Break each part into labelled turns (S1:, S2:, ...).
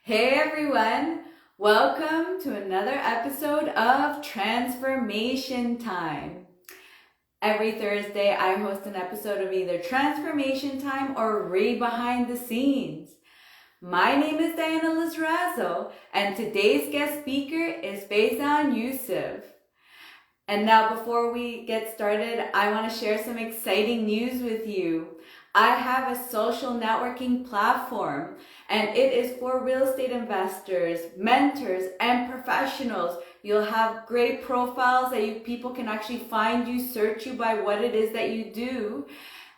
S1: Hey everyone, welcome to another episode of Transformation Time. Every Thursday, I host an episode of either Transformation Time or Re Behind the Scenes. My name is Diana Lizrazo, and today's guest speaker is Faizan Yousaf. And now, before we get started, I want to share some exciting news with you. I have a social networking platform, and it is for real estate investors, mentors, and professionals. You'll have great profiles that people can actually find you, search you by what it is that you do,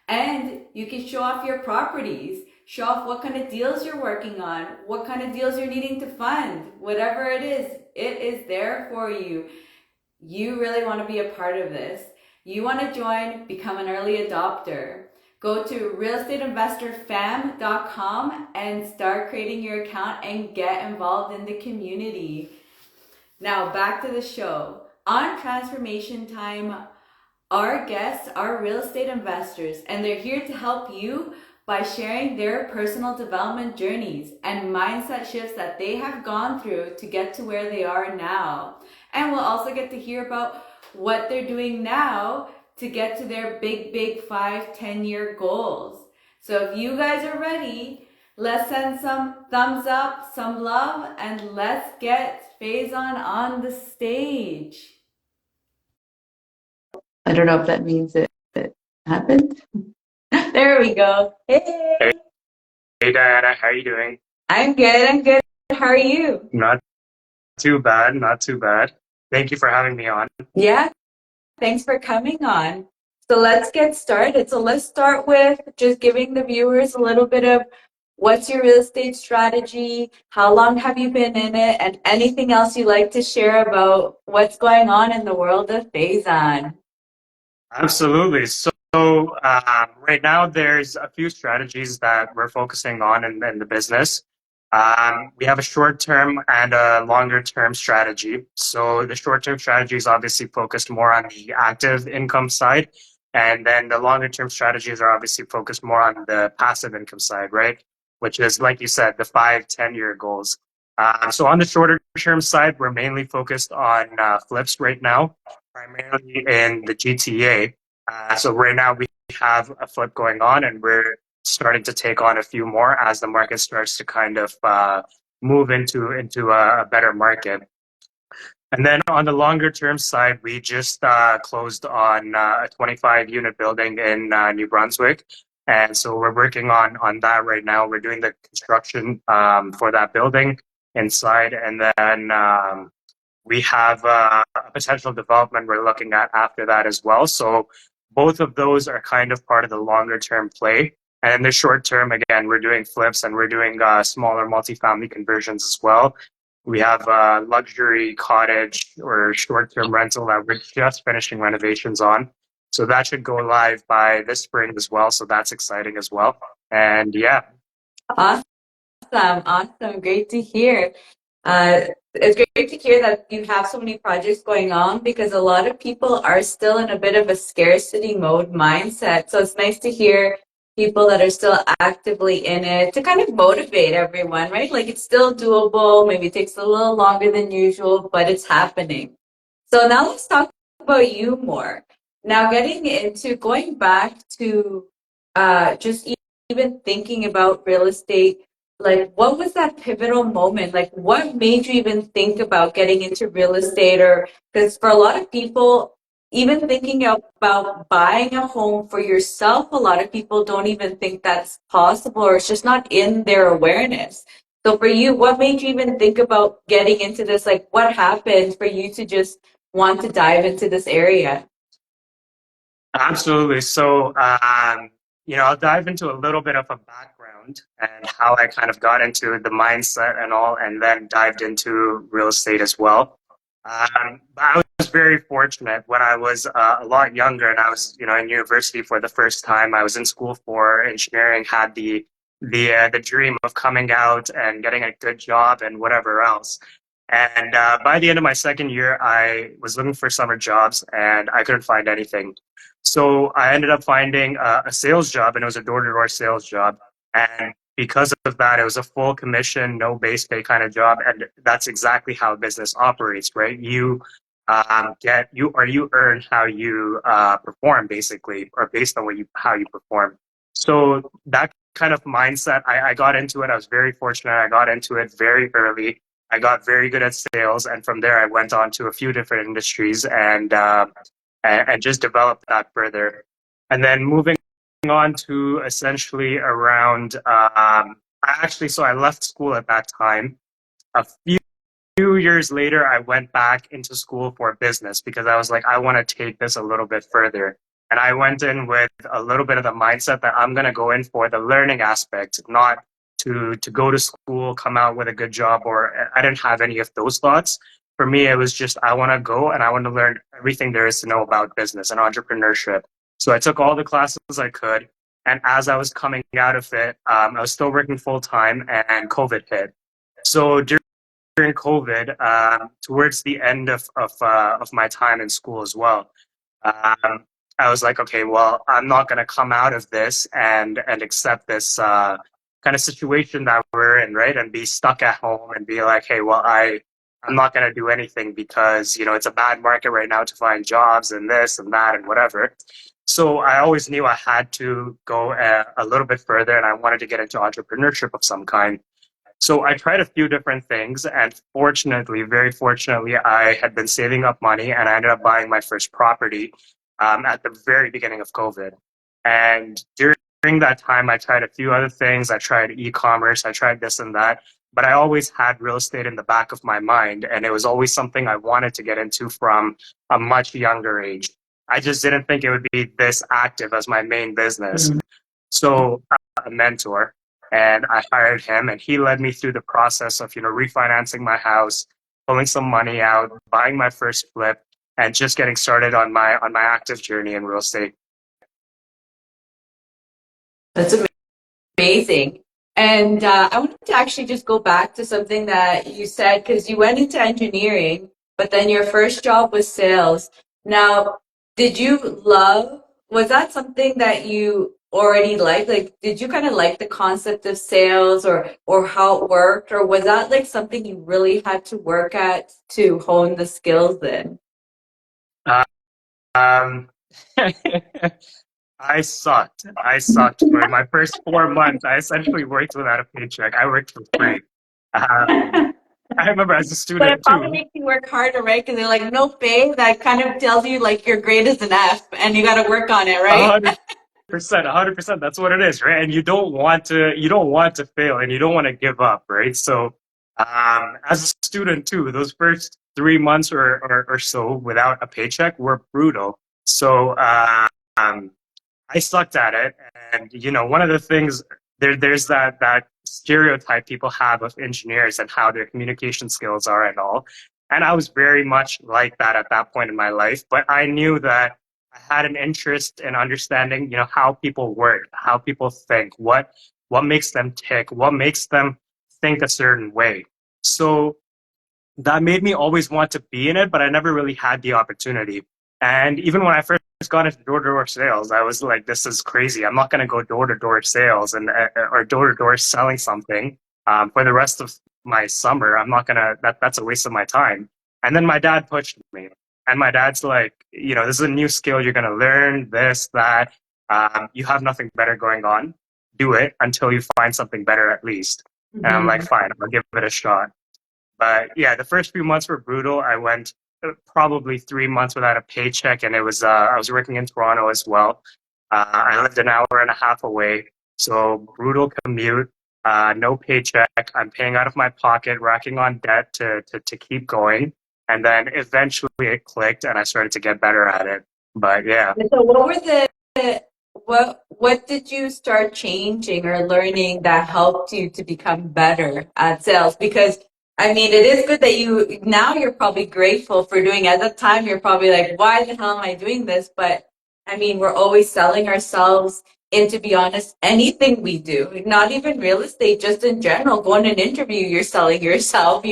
S1: and you can show off your properties. Show off what kind of deals you're working on, what kind of deals you're needing to fund, whatever it is there for you. You really want to be a part of this. You want to join, become an early adopter. Go to realestateinvestorfam.com and start creating your account and get involved in the community. Now back to the show. On Transformation Time, our guests are real estate investors, and they're here to help you by sharing their personal development journeys and mindset shifts that they have gone through to get to where they are now. And we'll also get to hear about what they're doing now to get to their big 5-10 year goals. So if you guys are ready, let's send some thumbs up, some love, and let's get Faizan on the stage. I don't know if that means it happened. There we go. Hey.
S2: Hey Diana, how are you doing?
S1: I'm good. How are you?
S2: Not too bad, not too bad. Thank you for having me on.
S1: Yeah, thanks for coming on. So let's get started. So let's start with just giving the viewers a little bit of what's your real estate strategy, how long have you been in it, and anything else you'd like to share about what's going on in the world of Faizan.
S2: Absolutely. Right now there's a few strategies that we're focusing on in the business. We have a short-term and a longer-term strategy. So the short-term strategy is obviously focused more on the active income side, and then the longer-term strategies are obviously focused more on the passive income side, right? Which is, like you said, the 5-10 year goals. So on the shorter term side, we're mainly focused on flips right now, primarily in the GTA. So right now we have a flip going on, and we're starting to take on a few more as the market starts to kind of move into a better market. And then on the longer term side, we just closed on a 25 unit building in New Brunswick. And so we're working on that right now. We're doing the construction for that building inside. And then we have a potential development we're looking at after that as well. So both of those are kind of part of the longer term play. And in the short term, again, we're doing flips and we're doing smaller multifamily conversions as well. We have a luxury cottage or short-term rental that we're just finishing renovations on. So that should go live by this spring as well. So that's exciting as well. And yeah.
S1: Awesome. Great to hear. It's great to hear that you have so many projects going on because a lot of people are still in a bit of a scarcity mode mindset. So it's nice to hear people that are still actively in it to kind of motivate everyone, right? Like it's still doable. Maybe it takes a little longer than usual, but it's happening. So now let's talk about you more. Now, getting into going back to just even thinking about real estate, like what was that pivotal moment? Like what made you even think about getting into real estate? Or because for a lot of people, even thinking about buying a home for yourself, a lot of people don't even think that's possible or it's just not in their awareness. So for you, what made you even think about getting into this? Like what happened for you to just want to dive into this area?
S2: Absolutely. I'll dive into a little bit of a background and how I kind of got into the mindset and all, and then dived into real estate as well. I was very fortunate when I was a lot younger and I was, in university for the first time. I was in school for engineering, had the dream of coming out and getting a good job and whatever else. And by the end of my second year, I was looking for summer jobs and I couldn't find anything. So I ended up finding a sales job, and it was a door-to-door sales job. And because of that, it was a full commission, no base pay kind of job, and that's exactly how business operates, right? You earn how you perform, basically, or based on how you perform. So that kind of mindset, I got into it. I was very fortunate. I got into it very early. I got very good at sales, and from there, I went on to a few different industries and just developed that further. And then moving on to essentially around, so I left school at that time. A few years later, I went back into school for business because I was like, I want to take this a little bit further. And I went in with a little bit of the mindset that I'm going to go in for the learning aspect, not to go to school, come out with a good job, or I didn't have any of those thoughts. For me, it was just I want to go and I want to learn everything there is to know about business and entrepreneurship. So I took all the classes I could. And as I was coming out of it, I was still working full time and COVID hit. So during COVID, towards the end of my time in school as well, I was like, okay, well, I'm not going to come out of this and accept this kind of situation that we're in, right? And be stuck at home and be like, hey, well, I'm not going to do anything because it's a bad market right now to find jobs and this and that and whatever. So I always knew I had to go a little bit further, and I wanted to get into entrepreneurship of some kind. So I tried a few different things, and fortunately, very fortunately, I had been saving up money, and I ended up buying my first property at the very beginning of COVID. And during that time, I tried a few other things. I tried e-commerce, I tried this and that, but I always had real estate in the back of my mind, and it was always something I wanted to get into from a much younger age. I just didn't think it would be this active as my main business. So a mentor, and I hired him, and he led me through the process of refinancing my house, pulling some money out, buying my first flip, and just getting started on my active journey in real estate.
S1: That's amazing. And I wanted to actually just go back to something that you said, because you went into engineering, but then your first job was sales. Now, was that something that you already liked? Like, did you kind of like the concept of sales or how it worked? Or was that like something you really had to work at to hone the skills in?
S2: Um, I sucked. I sucked for my first 4 months. I essentially worked without a paycheck. I worked for free. Um, I remember as a
S1: But it
S2: student
S1: probably
S2: too.
S1: makes you work harder, right? Because they're like, no pay. That kind of tells you like your grade is an F and you got to work on it,
S2: A
S1: right?
S2: hundred 100%. That's what it is, right? And you don't want to fail, and you don't want to give up, right? So, as a student too, those first 3 months or so without a paycheck were brutal. So, I sucked at it, and one of the things there's that stereotype people have of engineers and how their communication skills are and all, and I was very much like that at that point in my life. But I knew that I had an interest in understanding, how people work, how people think, what makes them tick, what makes them think a certain way. So that made me always want to be in it, but I never really had the opportunity. And even when I first got into door-to-door sales, I was like, this is crazy. I'm not going to go door-to-door sales and or door-to-door selling something for the rest of my summer. I'm not going to, that's a waste of my time. And then my dad pushed me. And my dad's like, this is a new skill you're going to learn, this, that. You have nothing better going on. Do it until you find something better at least. And I'm like,
S1: Mhm.
S2: fine, I'll give it a shot. But yeah, the first few months were brutal. I went probably 3 months without a paycheck, and it was I was working in Toronto as well. I lived an hour and a half away, so brutal commute, no paycheck. I'm paying out of my pocket, racking on debt to keep going, and then eventually it clicked, and I started to get better at it. But yeah.
S1: And so what did you start changing or learning that helped you to become better at sales? Because I mean, it is good that you're probably grateful for doing it. At the time you're probably like, why the hell am I doing this? But I mean, we're always selling ourselves. And to be honest, anything we do, not even real estate, just in general, going to an interview, you're selling yourself,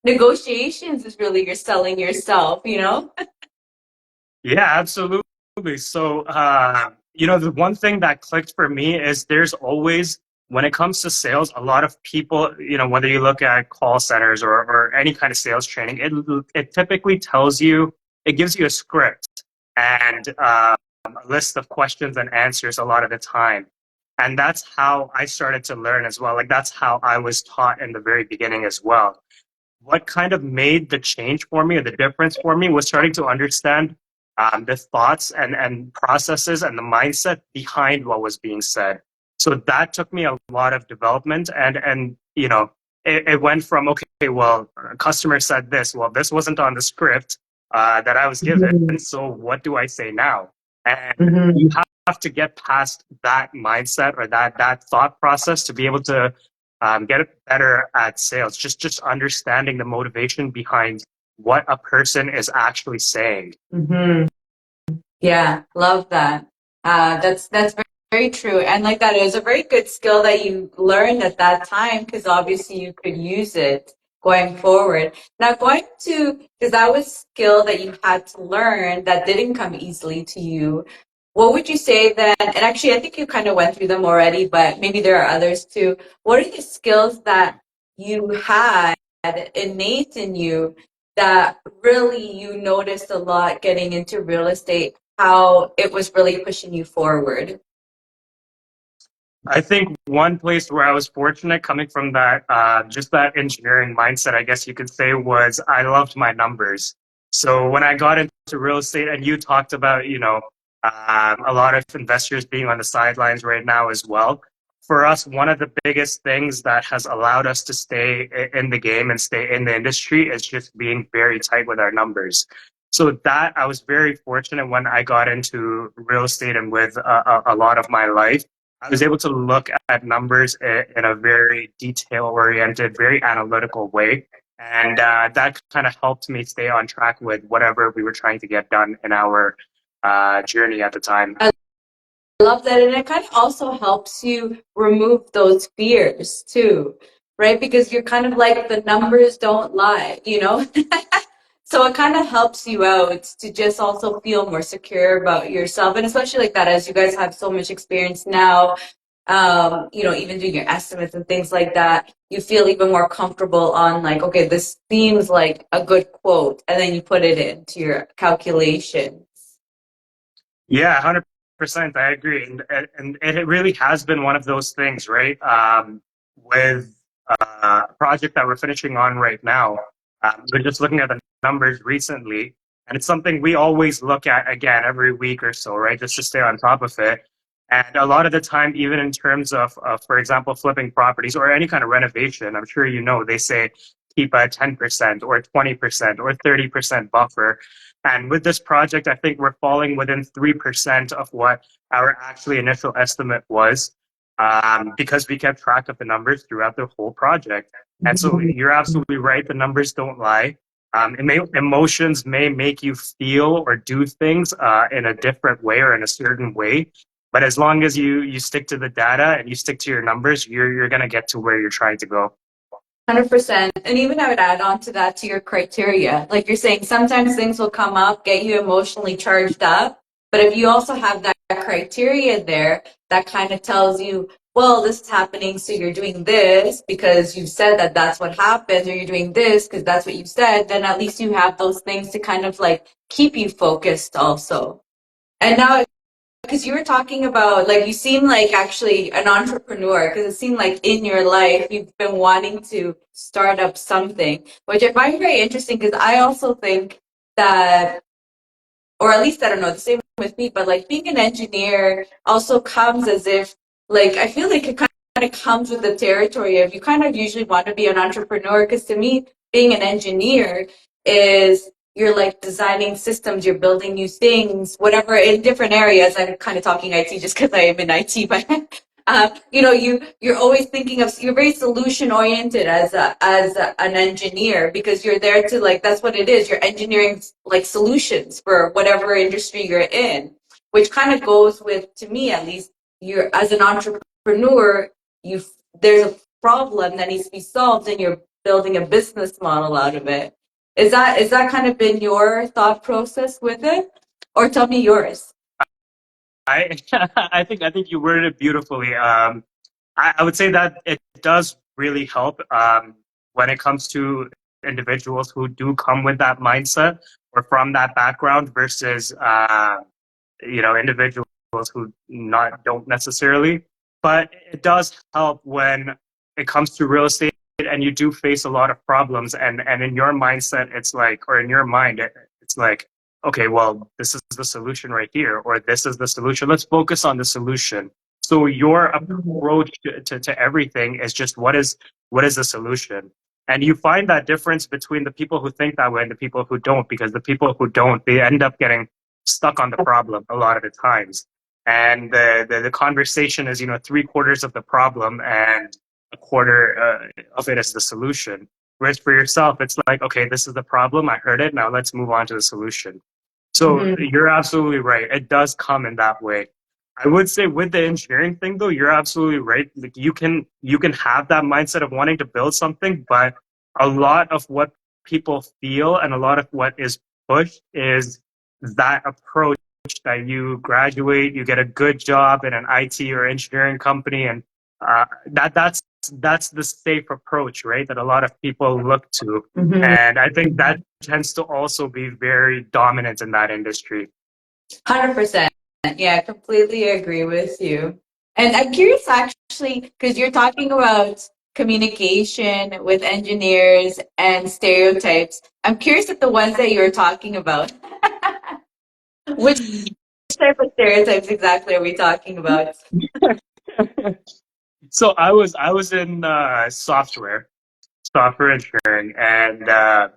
S1: Negotiations is really you're selling yourself.
S2: Yeah, absolutely. So, the one thing that clicked for me is there's always when it comes to sales, a lot of people, whether you look at call centers or any kind of sales training, it typically tells you, it gives you a script and a list of questions and answers a lot of the time. And that's how I started to learn as well. Like that's how I was taught in the very beginning as well. What kind of made the change for me or the difference for me was starting to understand the thoughts and processes and the mindset behind what was being said. So that took me a lot of development and it went from, okay, well, a customer said this. Well, this wasn't on the script that I was given. So what do I say now? And you have to get past that mindset or that thought process to be able to get better at sales. Just understanding the motivation behind what a person is actually saying.
S1: Yeah, love that. That's very, very true. And like that, it was a very good skill that you learned at that time because obviously you could use it going forward. Now going to, because that was skill that you had to learn that didn't come easily to you. What would you say then? And actually, I think you kind of went through them already, but maybe there are others too. What are the skills that you had innate in you that really you noticed a lot getting into real estate, how it was really pushing you forward?
S2: I think one place where I was fortunate coming from that, just that engineering mindset, I guess you could say, was I loved my numbers. So when I got into real estate, and you talked about, a lot of investors being on the sidelines right now as well. For us, one of the biggest things that has allowed us to stay in the game and stay in the industry is just being very tight with our numbers. So that I was very fortunate when I got into real estate and with a lot of my life. I was able to look at numbers in a very detail oriented, very analytical way. And that kind of helped me stay on track with whatever we were trying to get done in our journey at the time.
S1: I love that. And it kind of also helps you remove those fears too, right? Because you're kind of like, the numbers don't lie, you know? So it kind of helps you out to just also feel more secure about yourself. And especially like that, as you guys have so much experience now, even doing your estimates and things like that, you feel even more comfortable on like, okay, this seems like a good quote. And then you put it into your calculation.
S2: Yeah, 100%. I agree. And it really has been one of those things, right? With a project that we're finishing on right now, we're just looking at the numbers recently, and it's something we always look at again every week or so, right? Just to stay on top of it. And a lot of the time, even in terms of for example, flipping properties or any kind of renovation, I'm sure they say keep a 10% or 20% or 30% buffer. And with this project, I think we're falling within 3% of what our actually initial estimate was, because we kept track of the numbers throughout the whole project. And so you're absolutely right. The numbers don't lie. Emotions may make you feel or do things in a different way or in a certain way. But as long as you stick to the data and you stick to your numbers, you're going to get to where you're trying to go.
S1: 100%. And even I would add on to that, to your criteria. Like you're saying, sometimes things will come up, get you emotionally charged up. But if you also have that criteria there, that kind of tells you, well, this is happening, so you're doing this because you said that that's what happens, or you're doing this because that's what you said, then at least you have those things to kind of like keep you focused also. And now, because you were talking about, like, you seem like actually an entrepreneur, because it seemed like in your life you've been wanting to start up something, which I find very interesting because I also think that, or at least I don't know, the same with me, but like being an engineer also comes as if, like, I feel like it kind of comes with the territory of you kind of usually want to be an entrepreneur, because to me, being an engineer is you're like designing systems, you're building new things, whatever, in different areas. I'm kind of talking IT just because I am in IT, but you're always thinking of, you're very solution oriented an engineer, because you're there to, like, that's what it is, you're engineering like solutions for whatever industry you're in, which kind of goes with, to me at least, you're, as an entrepreneur, you there's a problem that needs to be solved and you're building a business model out of it. Is that kind of been your thought process with it? Or tell me yours.
S2: I I think you worded it beautifully. I would say that it does really help when it comes to individuals who do come with that mindset or from that background versus individuals who not don't necessarily. But it does help when it comes to real estate and you do face a lot of problems and in your mindset it's like or in your mind it's like okay, well, this is the solution right here, or this is the solution. Let's focus on the solution. So your approach to everything is just what is the solution? And you find that difference between the people who think that way and the people who don't, because the people who don't, they end up getting stuck on the problem a lot of the times. And the conversation is, three-quarters of the problem and a quarter of it is the solution. Whereas for yourself, it's like, okay, this is the problem. I heard it. Now let's move on to the solution. So you're absolutely right. It does come in that way. I would say with the engineering thing though, you're absolutely right. Like you can have that mindset of wanting to build something, but a lot of what people feel and a lot of what is pushed is that approach that you graduate, you get a good job in an IT or engineering company, and that's the safe approach, right? That a lot of people look to, and I think that tends to also be very dominant in that industry.
S1: 100%. Yeah, I completely agree with you. And I'm curious actually, because you're talking about communication with engineers and stereotypes. I'm curious at the ones that you're talking about. Which type of stereotypes exactly are we talking about?
S2: So I was in software engineering, and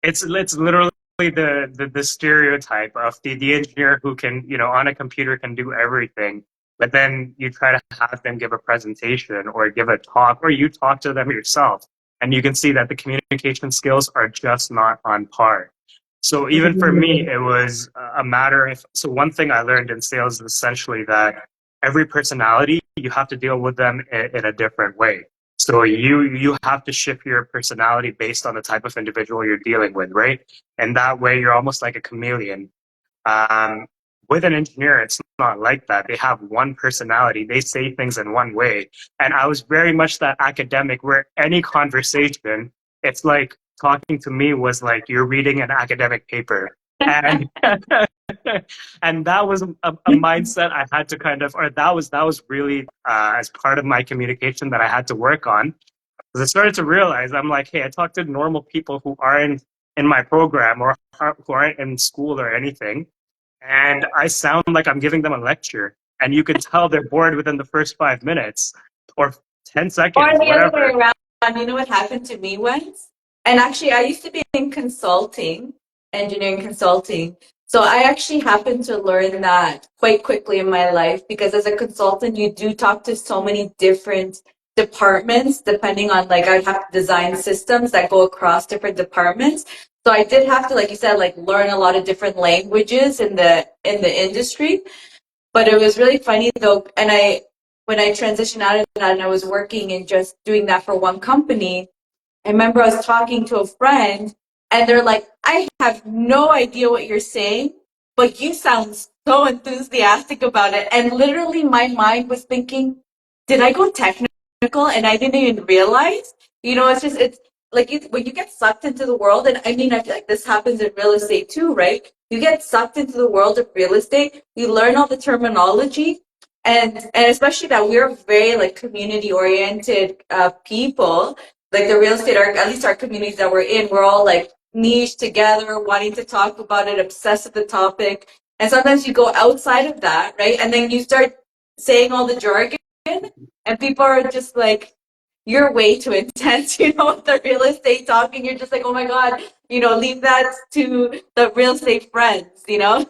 S2: it's literally the stereotype of the engineer who can, on a computer can do everything, but then you try to have them give a presentation or give a talk, or you talk to them yourself, and you can see that the communication skills are just not on par. So even for me, it was a matter of, so one thing I learned in sales is essentially that every personality, you have to deal with them in a different way. So you have to shift your personality based on the type of individual you're dealing with, right? And that way you're almost like a chameleon. Um, with an engineer, it's not like that. They have one personality. They say things in one way. And I was very much that academic where any conversation, it's like talking to me was like you're reading an academic paper. And and that was a mindset I had to kind of, or that was really as part of my communication that I had to work on. Because I started to realize I'm like, hey, I talk to normal people who aren't in my program or who aren't in school or anything, and I sound like I'm giving them a lecture, and you can tell they're bored within the first 5 minutes or 10
S1: Or
S2: seconds,
S1: the other way
S2: whatever.
S1: around. You know what happened to me once? And actually, I used to be in consulting, engineering consulting. So I actually happened to learn that quite quickly in my life because as a consultant, you do talk to so many different departments depending on like I'd have to design systems that go across different departments. So I did have to, like you said, like learn a lot of different languages in the industry. But it was really funny though, and I when I transitioned out of that and I was working and just doing that for one company, I remember I was talking to a friend and they're like, I have no idea what you're saying, but you sound so enthusiastic about it. And literally my mind was thinking, did I go technical and I didn't even realize? It's like when you get sucked into the world, and I mean, I feel like this happens in real estate too, right? You get sucked into the world of real estate, you learn all the terminology, and especially that we're very like community oriented people, like the real estate, or at least our communities that we're in, we're all like niche together, wanting to talk about it, obsessed with the topic. And sometimes you go outside of that, right? And then you start saying all the jargon, and people are just like, you're way too intense, with the real estate talking. You're just like, oh my God, leave that to the real estate friends.
S2: Yeah,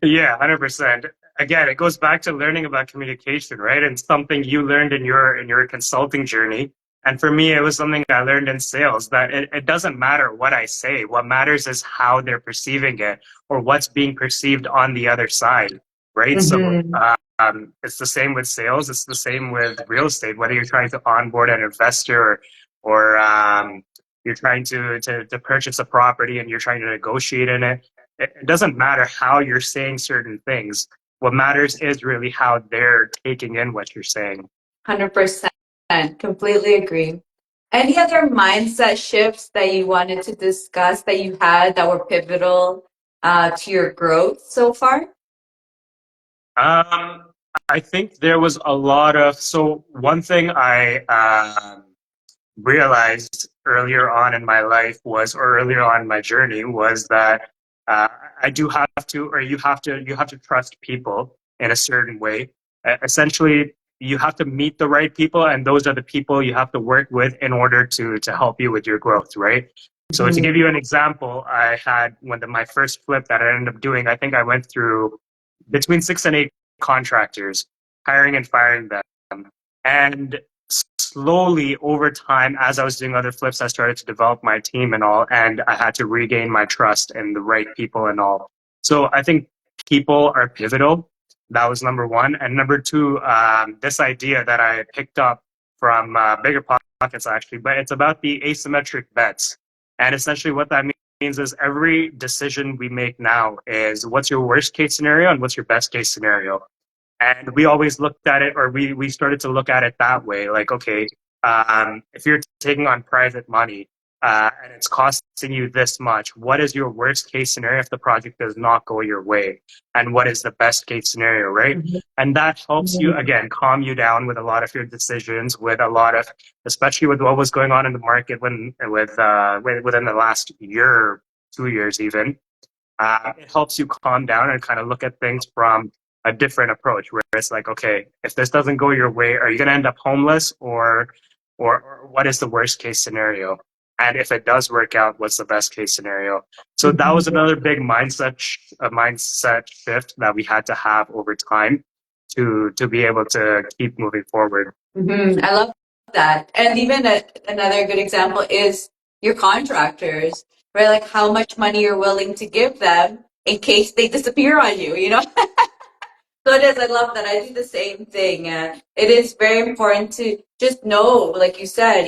S2: 100%. Again, it goes back to learning about communication, right? And something you learned in your consulting journey. And for me, it was something I learned in sales that it doesn't matter what I say. What matters is how they're perceiving it or what's being perceived on the other side, right? So it's the same with sales. It's the same with real estate, whether you're trying to onboard an investor or you're trying to purchase a property and you're trying to negotiate in it. It doesn't matter how you're saying certain things. What matters is really how they're taking in what you're saying.
S1: 100%. Completely agree. Any other mindset shifts that you wanted to discuss that you had that were pivotal to your growth so far?
S2: Um, I think there was a lot of, so one thing I realized earlier on in my life was, or earlier on in my journey was that uh, I do have to, or you have to trust people in a certain way. Essentially, you have to meet the right people, and those are the people you have to work with in order to help you with your growth, right? So to give you an example, I had my first flip that I ended up doing. I think I went through between 6 and 8 contractors, hiring and firing them, and slowly over time, as I was doing other flips, I started to develop my team and all, and I had to regain my trust in the right people and all. So I think people are pivotal. That was number one. And number two, this idea that I picked up from Bigger Pockets, actually, but it's about the asymmetric bets. And essentially what that means is every decision we make now is what's your worst case scenario and what's your best case scenario. And we always looked at it, or we started to look at it that way. Like, okay, if you're taking on private money and it's costing you this much, what is your worst case scenario if the project does not go your way? And what is the best case scenario, right? And that helps you, again, calm you down with a lot of your decisions, with a lot of, especially with what was going on in the market within the last year, 2 years even. It helps you calm down and kind of look at things from a different approach where it's like, okay, if this doesn't go your way, are you going to end up homeless or what is the worst case scenario? And if it does work out, what's the best case scenario? So that was another big mindset shift that we had to have over time to be able to keep moving forward.
S1: I love that. And even another good example is your contractors, right? Like how much money you're willing to give them in case they disappear on you, you know? So it is. I love that. I do the same thing. It is very important to just know, like you said,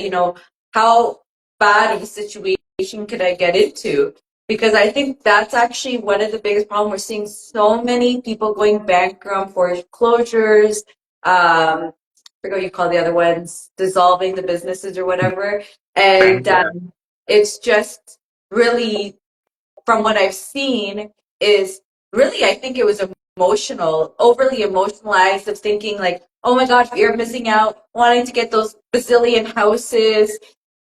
S1: how bad of a situation could I get into? Because I think that's actually one of the biggest problems. We're seeing so many people going bankrupt, foreclosures, I forget what you call the other ones, dissolving the businesses or whatever. And
S2: Yeah.
S1: it's just really from what I've seen, is really, I think it was emotional, overly emotionalized of thinking like, oh my gosh, you're missing out, wanting to get those bazillion houses,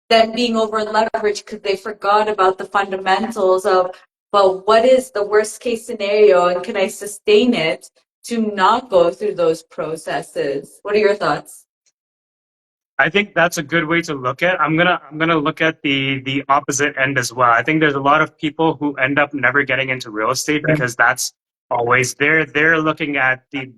S1: then being over leveraged because they forgot about the fundamentals of, well, what is the worst case scenario and can I sustain it to not go through those processes? What are your thoughts?
S2: I think that's a good way to look at. I'm gonna look at the opposite end as well. I think there's a lot of people who end up never getting into real estate because that's always they're looking at the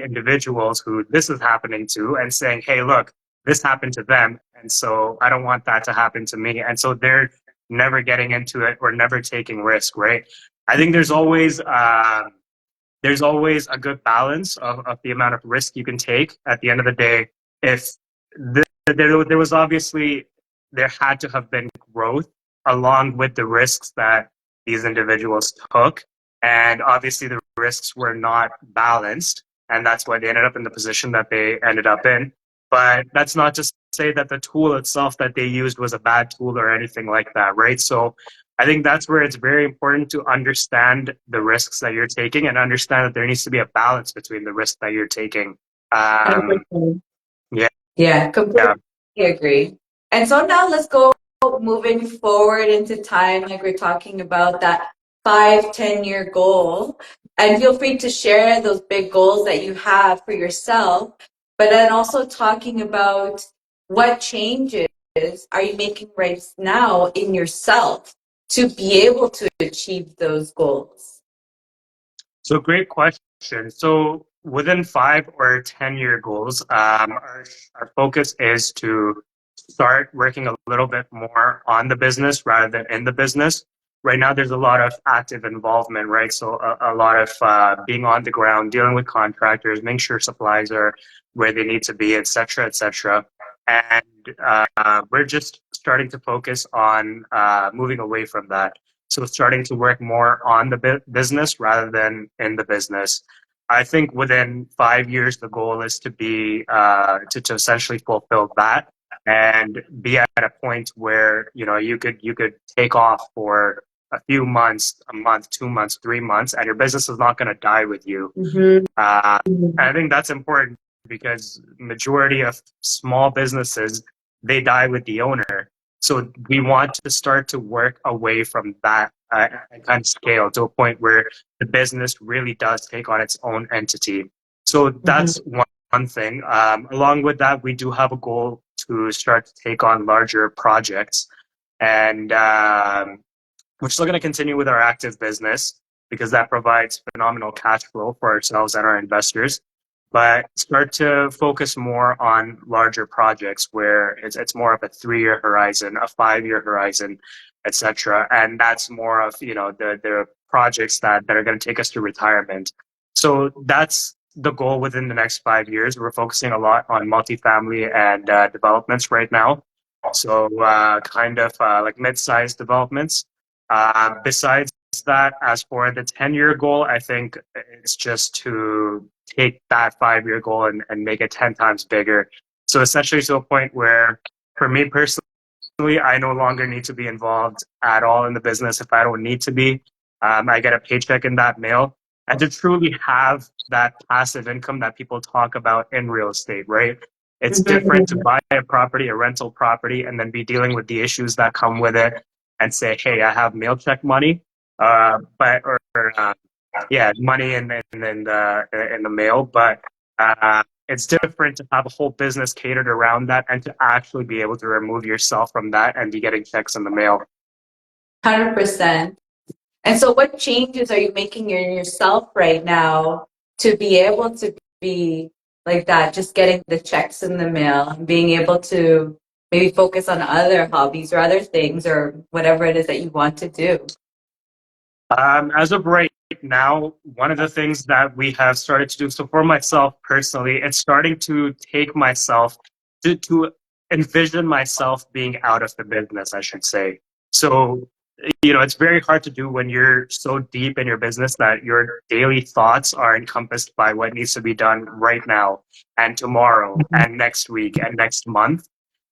S2: individuals who this is happening to and saying, hey, look, this happened to them, and so I don't want that to happen to me. And so they're never getting into it or never taking risk, right? I think there's always a good balance of the amount of risk you can take. At the end of the day, if there was obviously, there had to have been growth along with the risks that these individuals took. And obviously the risks were not balanced. And that's why they ended up in the position that they ended up in. But that's not to say that the tool itself that they used was a bad tool or anything like that, right? So I think that's where it's very important to understand the risks that you're taking and understand that there needs to be a balance between the risk that you're taking. Yeah,
S1: Yeah, completely
S2: yeah.
S1: agree. And so now let's go moving forward into time, like we're talking about that 5, 10 year goal. And feel free to share those big goals that you have for yourself, but then also talking about what changes are you making right now in yourself to be able to achieve those goals.
S2: So great question. So within 5 or 10 year goals, our focus is to start working a little bit more on the business rather than in the business. Right now, there's a lot of active involvement, right? So a lot of being on the ground, dealing with contractors, making sure supplies are where they need to be, et cetera, et cetera. And we're just starting to focus on moving away from that. So starting to work more on the business rather than in the business. I think within 5 years, the goal is to be to essentially fulfill that and be at a point where you could take off for a few months, a month, 2 months, 3 months, and your business is not going to die with you.
S1: Mm-hmm.
S2: And I think that's important because majority of small businesses, they die with the owner. So we want to start to work away from that kind of scale to a point where the business really does take on its own entity. So that's one thing. Along with that, we do have a goal to start to take on larger projects, and we're still going to continue with our active business because that provides phenomenal cash flow for ourselves and our investors. But start to focus more on larger projects where it's more of a 3 year horizon, a 5 year horizon, etc. And that's more of the projects that are going to take us to retirement. So that's the goal within the next 5 years. We're focusing a lot on multifamily and developments right now. So kind of like mid-sized developments. Besides that, as for the 10-year goal, I think it's just to take that 5 year goal and make it 10 times bigger. So essentially to a point where, for me personally, I no longer need to be involved at all in the business if I don't need to be. I get a paycheck in that mail. And to truly have that passive income that people talk about in real estate, right? It's different to buy a property, a rental property, and then be dealing with the issues that come with it and say, hey, I have mail check money, yeah, money in the mail, but it's different to have a whole business catered around that and to actually be able to remove yourself from that and be getting checks in the mail.
S1: 100%. And so what changes are you making in yourself right now to be able to be like that, just getting the checks in the mail and being able to maybe focus on other hobbies or other things or whatever it is that you want to do?
S2: As of right now, one of the things that we have started to do, so for myself personally, it's starting to take myself to envision myself being out of the business, I should say. So, it's very hard to do when you're so deep in your business that your daily thoughts are encompassed by what needs to be done right now and tomorrow and next week and next month.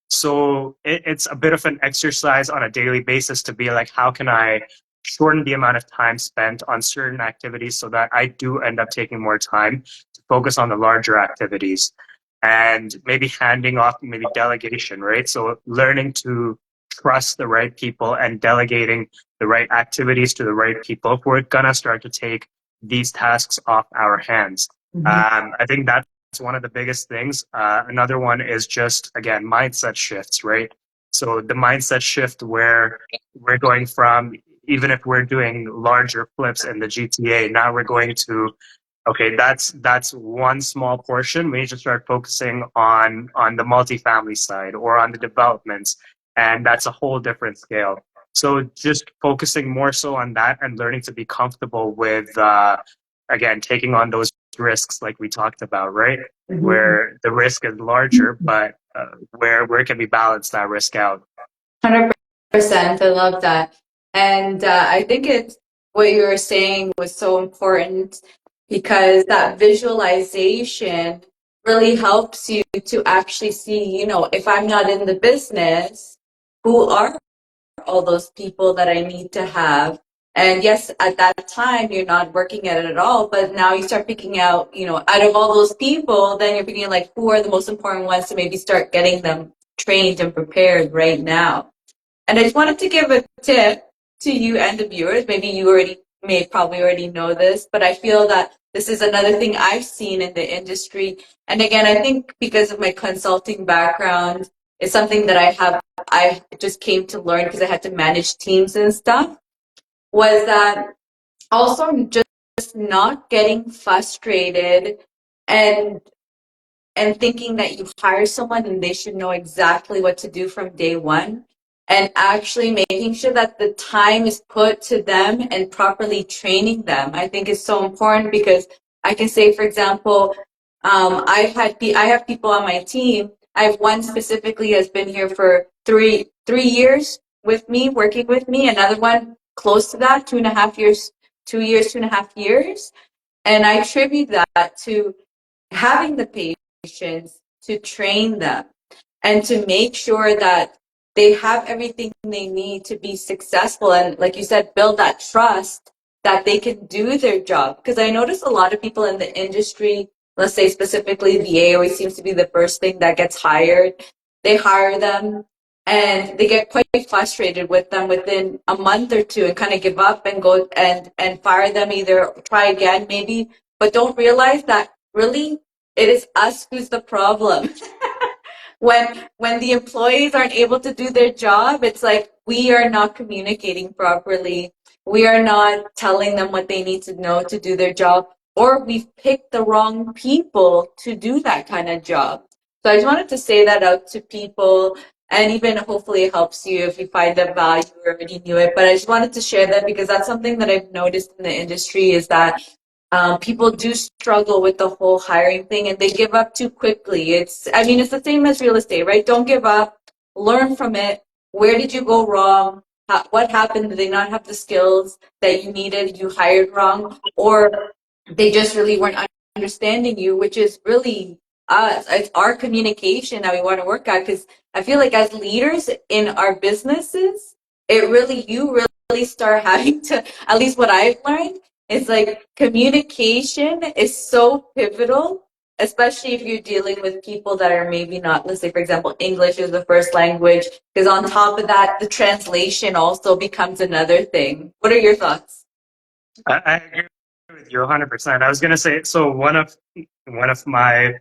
S2: So it's a bit of an exercise on a daily basis to be like, how can I shorten the amount of time spent on certain activities so that I do end up taking more time to focus on the larger activities and maybe handing off maybe delegation, right? So learning to trust the right people and delegating the right activities to the right people who are gonna start to take these tasks off our hands. I think that's one of the biggest things. Another one is just, again, mindset shifts, right? So the mindset shift where we're going from, even if we're doing larger flips in the GTA, now we're going to, okay, that's one small portion. We need to start focusing on the multifamily side or on the developments, and that's a whole different scale. So just focusing more so on that and learning to be comfortable with, again, taking on those risks like we talked about, right? Where the risk is larger, but where can we balance that risk out?
S1: 100%. I love that. And I think it's what you were saying was so important because that visualization really helps you to actually see, if I'm not in the business, who are all those people that I need to have? And yes, at that time, you're not working at it at all, but now you start picking out, out of all those people, then you're picking like who are the most important ones to maybe start getting them trained and prepared right now. And I just wanted to give a tip to you and the viewers. Maybe you may probably already know this, but I feel that this is another thing I've seen in the industry. And again, I think because of my consulting background, it's something that I just came to learn because I had to manage teams and stuff, was that also just not getting frustrated and thinking that you hire someone and they should know exactly what to do from day one, and actually making sure that the time is put to them and properly training them, I think is so important. Because I can say, for example, I have people on my team. I have one specifically has been here for three years with me, working with me. Another one close to that, 2.5 years, 2 years, 2.5 years. And I attribute that to having the patience to train them and to make sure that they have everything they need to be successful and, like you said, build that trust that they can do their job. Because I notice a lot of people in the industry, let's say specifically VA always seems to be the first thing that gets hired. They hire them and they get quite frustrated with them within a month or two and kind of give up and go and fire them, either try again maybe, but don't realize that really it is us who's the problem. When the employees aren't able to do their job, it's like we are not communicating properly. We are not telling them what they need to know to do their job, or we've picked the wrong people to do that kind of job. So I just wanted to say that out to people, and even hopefully it helps you if you find the value or already knew it. But I just wanted to share that because that's something that I've noticed in the industry is that people do struggle with the whole hiring thing and they give up too quickly. I mean, it's the same as real estate, right? Don't give up, learn from it. Where did you go wrong? What happened? Did they not have the skills that you needed? You hired wrong, or they just really weren't understanding you, which is really us. It's our communication that we want to work at. Because I feel like as leaders in our businesses, you really start having to, at least what I've learned, it's like communication is so pivotal, especially if you're dealing with people that are maybe not, let's say, for example, English is the first language, because on top of that, the translation also becomes another thing. What are your thoughts?
S2: I agree with you 100%. I was going to say, so one of my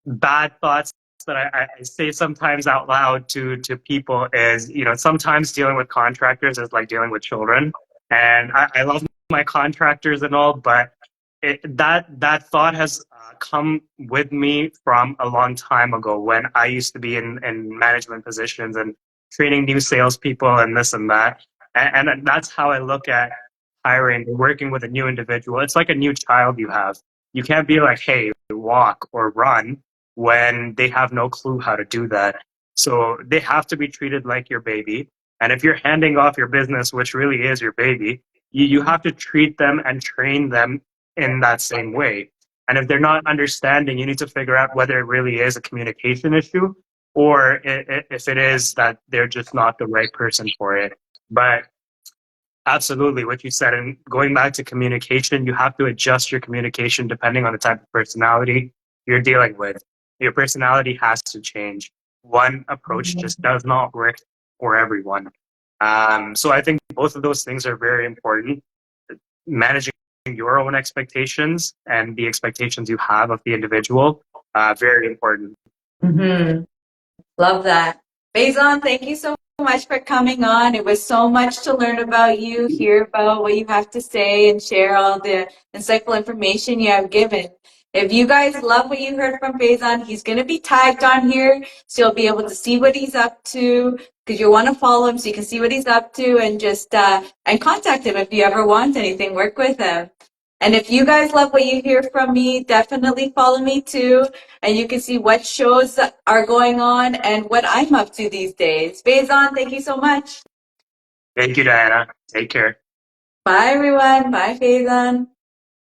S2: bad thoughts that I say sometimes out loud to people is, sometimes dealing with contractors is like dealing with children. And I love my contractors and all, but that thought has come with me from a long time ago when I used to be in management positions and training new salespeople and this and that. And that's how I look at hiring, working with a new individual. It's like a new child you have. You can't be like, hey, walk or run when they have no clue how to do that. So they have to be treated like your baby. And if you're handing off your business, which really is your baby, you have to treat them and train them in that same way. And if they're not understanding, you need to figure out whether it really is a communication issue or if it is that they're just not the right person for it. But absolutely, what you said, and going back to communication, you have to adjust your communication depending on the type of personality you're dealing with. Your personality has to change. One approach just does not work for everyone. So I think both of those things are very important. Managing your own expectations and the expectations you have of the individual, very important.
S1: Mm-hmm. Love that. Faizan, thank you so much for coming on. It was so much to learn about you, hear about what you have to say, and share all the insightful information you have given. If you guys love what you heard from Faizan, he's going to be tagged on here, so you'll be able to see what he's up to, because you'll want to follow him so you can see what he's up to, and just and contact him if you ever want anything, work with him. And if you guys love what you hear from me, definitely follow me too. And you can see what shows are going on and what I'm up to these days. Faizan, thank you so much.
S2: Thank you, Diana. Take care.
S1: Bye, everyone. Bye, Faizan.